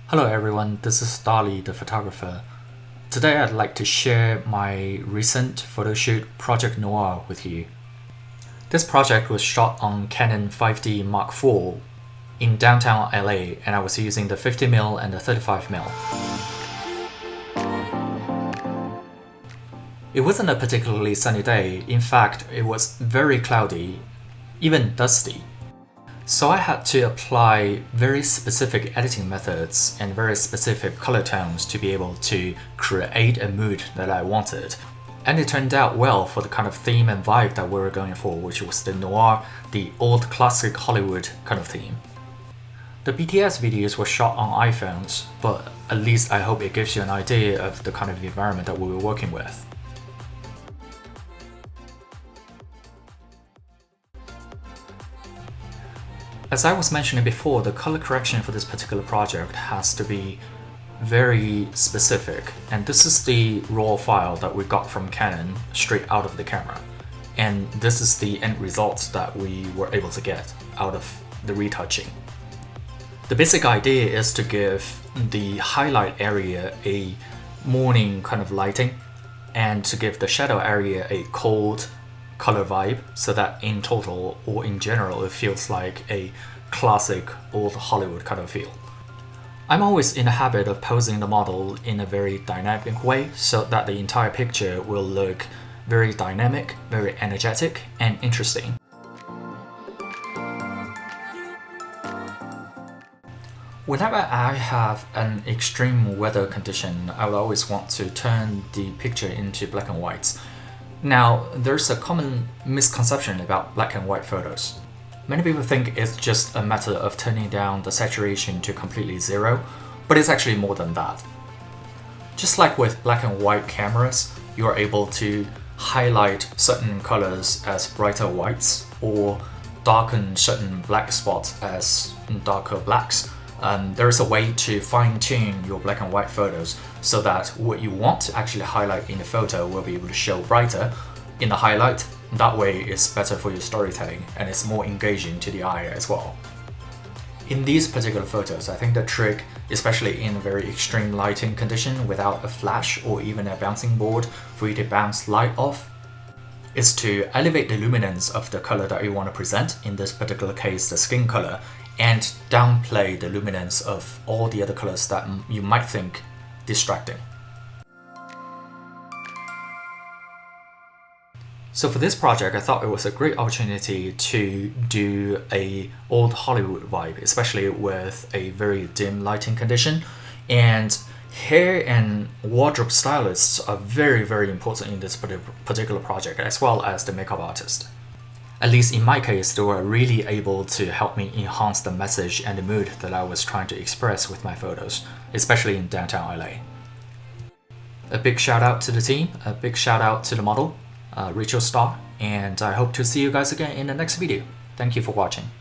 Hello everyone, this is Dali the photographer. Today I'd like to share my recent photoshoot Project Noir with you. This project was shot on Canon 5D Mark IV in downtown LA, and I was using the 50mm and the 35mm. It wasn't a particularly sunny day. In fact, it was very cloudy, even dusty. So I had to apply very specific editing methods and very specific color tones to be able to create a mood that I wanted. And it turned out well for the kind of theme and vibe that we were going for, which was the noir, the old classic Hollywood kind of theme. The BTS videos were shot on iPhones, but at least I hope it gives you an idea of the kind of environment that we were working with. As I was mentioning before, the color correction for this particular project has to be very specific, and this is the raw file that we got from Canon straight out of the camera, and this is the end result that we were able to get out of the retouching. The basic idea is to give the highlight area a morning kind of lighting and to give the shadow area a cold color vibe, so that in total or in general it feels like a classic old Hollywood kind of feel. I'm always in the habit of posing the model in a very dynamic way so that the entire picture will look very dynamic, very energetic, and interesting. Whenever I have an extreme weather condition, I will always want to turn the picture into black and white. Now, there's a common misconception about black and white photos. Many people think it's just a matter of turning down the saturation to completely zero, but it's actually more than that. Just like with black and white cameras, you are able to highlight certain colors as brighter whites or darken certain black spots as darker blacks. There is a way to fine-tune your black and white photos so that what you want to actually highlight in the photo will be able to show brighter in the highlight. That way it's better for your storytelling and it's more engaging to the eye as well. In these particular photos, I think the trick, especially in a very extreme lighting condition without a flash or even a bouncing board for you to bounce light off, is to elevate the luminance of the color that you want to present, in this particular case the skin color, and downplay the luminance of all the other colors that you might think distracting. So for this project, I thought it was a great opportunity to do a old Hollywood vibe, especially with a very dim lighting condition. And hair and wardrobe stylists are very important in this particular project, as well as the makeup artist. At least in my case, they were really able to help me enhance the message and the mood that I was trying to express with my photos, especially in downtown LA. A big shout out to the team, a big shout out to the model, Rachel Starr, and I hope to see you guys again in the next video. Thank you for watching.